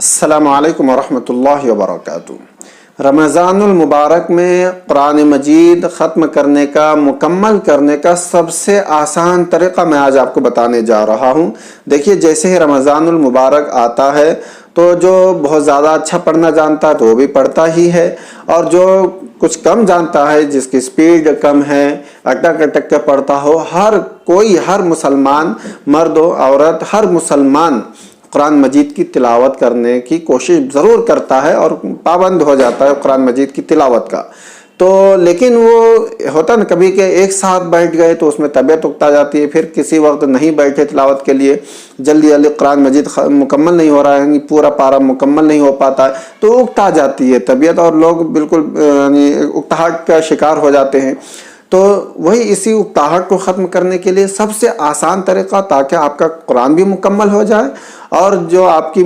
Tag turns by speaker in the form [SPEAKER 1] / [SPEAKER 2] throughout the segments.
[SPEAKER 1] السلام علیکم ورحمۃ اللہ وبرکاتہ۔ رمضان المبارک میں قرآن مجید ختم کرنے کا، مکمل کرنے کا سب سے آسان طریقہ میں آج آپ کو بتانے جا رہا ہوں۔ دیکھیے، جیسے ہی رمضان المبارک آتا ہے تو جو بہت زیادہ اچھا پڑھنا جانتا ہے تو وہ بھی پڑھتا ہی ہے، اور جو کچھ کم جانتا ہے، جس کی سپیڈ کم ہے، اٹک اٹک کے پڑھتا ہو، ہر مسلمان، مرد ہو عورت، ہر مسلمان قرآن مجید کی تلاوت کرنے کی کوشش ضرور کرتا ہے اور پابند ہو جاتا ہے قرآن مجید کی تلاوت کا۔ تو لیکن وہ ہوتا نا کبھی کہ ایک ساتھ بیٹھ گئے تو اس میں طبیعت اکتا جاتی ہے، پھر کسی وقت نہیں بیٹھے تلاوت کے لیے، جلدی قرآن مجید مکمل نہیں ہو رہا ہے، پورا پارہ مکمل نہیں ہو پاتا ہے تو اکتا جاتی ہے طبیعت، اور لوگ بالکل اکتاہٹ کا شکار ہو جاتے ہیں۔ تو وہی اسی اکتاہٹ کو ختم کرنے کے لیے سب سے آسان طریقہ، تاکہ آپ کا قرآن بھی مکمل ہو جائے، اور جو آپ کی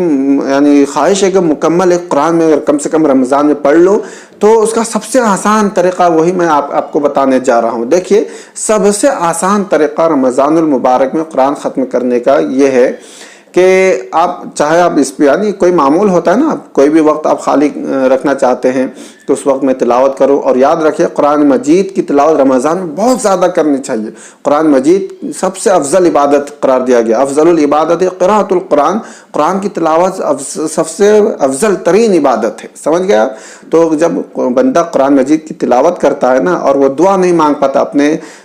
[SPEAKER 1] خواہش ہے کہ مکمل ایک قرآن میں کم سے کم رمضان میں پڑھ لو، تو اس کا سب سے آسان طریقہ وہی میں آپ کو بتانے جا رہا ہوں۔ دیکھیے، سب سے آسان طریقہ رمضان المبارک میں قرآن ختم کرنے کا یہ ہے کہ چاہے آپ اس پہ کوئی معمول ہوتا ہے نا، کوئی بھی وقت آپ خالی رکھنا چاہتے ہیں تو اس وقت میں تلاوت کرو، اور یاد رکھیں قرآن مجید کی تلاوت رمضان میں بہت زیادہ کرنی چاہیے۔ قرآن مجید سب سے افضل عبادت قرار دیا گیا، افضل العبادت قراءۃ القرآن، قرآن کی تلاوت سب سے افضل ترین عبادت ہے، سمجھ گیا؟ تو جب بندہ قرآن مجید کی تلاوت کرتا ہے نا، اور وہ دعا نہیں مانگ پاتا،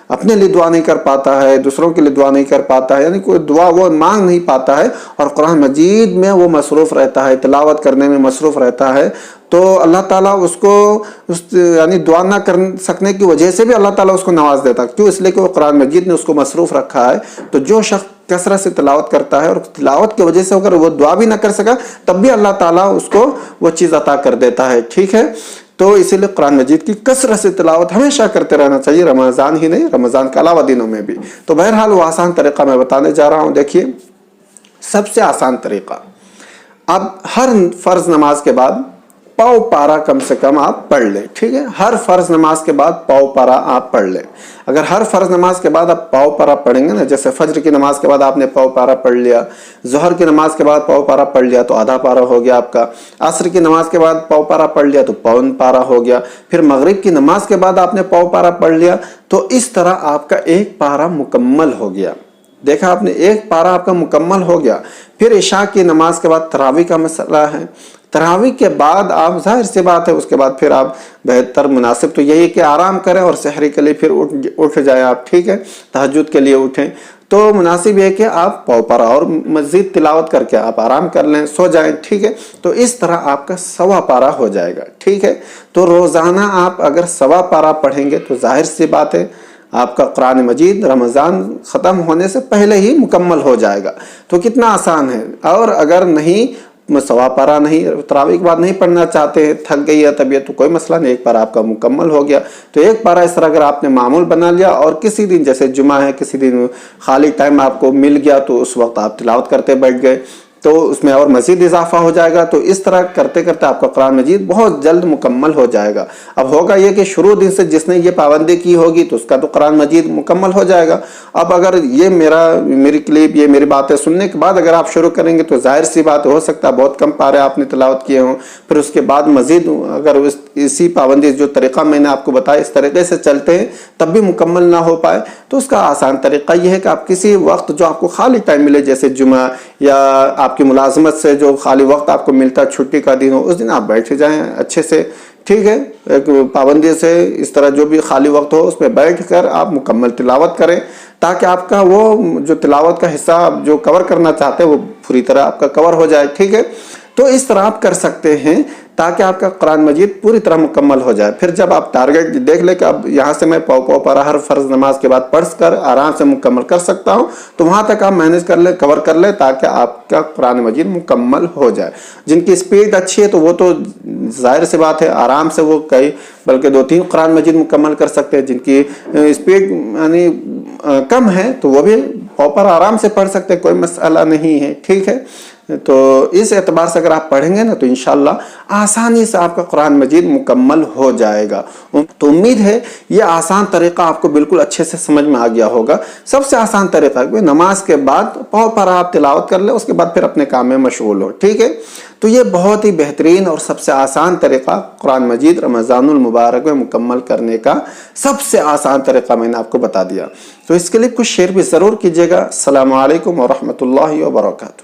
[SPEAKER 1] اپنے لیے دعا نہیں کر پاتا ہے، دوسروں کے لیے دعا نہیں کر پاتا ہے، یعنی کوئی دعا وہ مانگ نہیں پاتا ہے، اور قرآن مجید میں وہ مصروف رہتا ہے، تلاوت کرنے میں مصروف رہتا ہے، تو اللہ تعالیٰ اس کو دعا نہ کر سکنے کی وجہ سے بھی اللہ تعالیٰ اس کو نواز دیتا ہے۔ کیوں؟ اس لیے کہ وہ قرآن مجید نے اس کو مصروف رکھا ہے۔ تو جو شخص کثرت سے تلاوت کرتا ہے، اور تلاوت کی وجہ سے اگر وہ دعا بھی نہ کر سکا تب بھی اللہ تعالیٰ اس کو وہ چیز عطا کر دیتا ہے، ٹھیک ہے؟ تو اسی لیے قرآن مجید کی کثرت سے تلاوت ہمیشہ کرتے رہنا چاہیے، رمضان ہی نہیں، رمضان کے علاوہ دنوں میں بھی۔ تو بہرحال وہ آسان طریقہ میں بتانے جا رہا ہوں۔ دیکھیے، سب سے آسان طریقہ، اب ہر فرض نماز کے بعد پاؤ پارا کم سے کم آپ پڑھ لیں، ٹھیک ہے؟ ہر فرض نماز کے بعد پاؤ پارا آپ پڑھ لیں۔ اگر ہر فرض نماز کے بعد آپ پاؤ پارا پڑھیں گے نا، جیسے فجر کی نماز کے بعد آپ نے پاؤ پارا پڑھ لیا، ظہر کی نماز کے بعد پاؤ پارا پڑھ لیا تو آدھا پارا ہو گیا آپ کا، عصر کی نماز کے بعد پاؤ پارا پڑھ لیا تو پون پارا ہو گیا، پھر مغرب کی نماز کے بعد آپ نے پاؤ پارا پڑھ لیا، تو اس طرح آپ کا ایک پارا مکمل ہو گیا۔ دیکھا آپ نے، ایک پارا آپ کا مکمل ہو گیا۔ پھر عشاء کی نماز کے بعد تراویح کا مسئلہ ہے، تراویح کے بعد آپ، ظاہر سی بات ہے، اس کے بعد پھر آپ بہتر مناسب تو یہی کہ آرام کریں، اور سحری کے لیے پھر اٹھ جائیں آپ، ٹھیک ہے؟ تہجد کے لیے اٹھیں تو مناسب یہ کہ آپ پاؤ پارا اور مزید تلاوت کر کے آپ آرام کر لیں، سو جائیں، ٹھیک ہے؟ تو اس طرح آپ کا سوا پارا ہو جائے گا، ٹھیک ہے؟ تو روزانہ آپ اگر سوا پارا پڑھیں گے تو ظاہر سی بات ہے آپ کا قرآن مجید رمضان ختم ہونے سے پہلے ہی مکمل ہو جائے گا۔ تو کتنا آسان ہے۔ اور اگر نہیں، سوا پارا نہیں، تراویح کے بعد نہیں پڑھنا چاہتے ہیں، تھک گئی ہے طبیعت، تو کوئی مسئلہ نہیں، ایک پارا آپ کا مکمل ہو گیا۔ تو ایک پارا اس طرح اگر آپ نے معمول بنا لیا، اور کسی دن جیسے جمعہ ہے، کسی دن خالی ٹائم آپ کو مل گیا تو اس وقت آپ تلاوت کرتے بیٹھ گئے، تو اس میں اور مزید اضافہ ہو جائے گا۔ تو اس طرح کرتے کرتے آپ کا قرآن مجید بہت جلد مکمل ہو جائے گا۔ اب ہوگا یہ کہ شروع دن سے جس نے یہ پابندی کی ہوگی تو اس کا تو قرآن مجید مکمل ہو جائے گا۔ اب اگر یہ میری کلپ، یہ میری باتیں سننے کے بعد اگر آپ شروع کریں گے تو ظاہر سی بات ہو سکتا ہے بہت کم پارے آپ نے تلاوت کیے ہوں، پھر اس کے بعد مزید اگر اسی پابندی جو طریقہ میں نے آپ کو بتایا اس طریقے سے چلتے ہیں تب بھی مکمل نہ ہو پائے، تو اس کا آسان طریقہ یہ ہے کہ آپ کسی وقت جو آپ کو خالی ٹائم ملے، جیسے جمعہ یا آپ کی ملازمت سے جو خالی وقت آپ کو ملتا ہے، چھٹی کا دن ہو، اس دن آپ بیٹھ جائیں اچھے سے، ٹھیک ہے؟ ایک پابندی سے اس طرح جو بھی خالی وقت ہو اس میں بیٹھ کر آپ مکمل تلاوت کریں، تاکہ آپ کا وہ جو تلاوت کا حصہ آپ جو کور کرنا چاہتے ہیں وہ پوری طرح آپ کا کور ہو جائے، ٹھیک ہے؟ تو اس طرح آپ کر سکتے ہیں تاکہ آپ کا قرآن مجید پوری طرح مکمل ہو جائے۔ پھر جب آپ ٹارگیٹ دیکھ لیں کہ اب یہاں سے میں پاؤ پارا ہر فرض نماز کے بعد پڑھ کر آرام سے مکمل کر سکتا ہوں، تو وہاں تک آپ مینیج کر لیں، کور کر لیں، تاکہ آپ کا قرآن مجید مکمل ہو جائے۔ جن کی سپیڈ اچھی ہے تو وہ تو ظاہر سی بات ہے آرام سے وہ بلکہ 2-3 قرآن مجید مکمل کر سکتے ہیں۔ جن کی سپیڈ کم ہے تو وہ بھی پاؤ پارا آرام سے پڑھ سکتے ہیں، کوئی مسئلہ نہیں ہے، ٹھیک ہے؟ تو اس اعتبار سے اگر آپ پڑھیں گے نا تو انشاءاللہ آسانی سے آپ کا قرآن مجید مکمل ہو جائے گا۔ تو امید ہے یہ آسان طریقہ آپ کو بالکل اچھے سے سمجھ میں آ گیا ہوگا۔ سب سے آسان طریقہ ہے نماز کے بعد پاؤ پارا آپ تلاوت کر لیں، اس کے بعد پھر اپنے کام میں مشغول ہو، ٹھیک ہے؟ تو یہ بہت ہی بہترین اور سب سے آسان طریقہ قرآن مجید رمضان المبارک میں مکمل کرنے کا سب سے آسان طریقہ میں نے آپ کو بتا دیا۔ تو اس کلپ کو شیئر بھی ضرور کیجیے گا۔ السلام علیکم ورحمۃ اللہ وبرکاتہ۔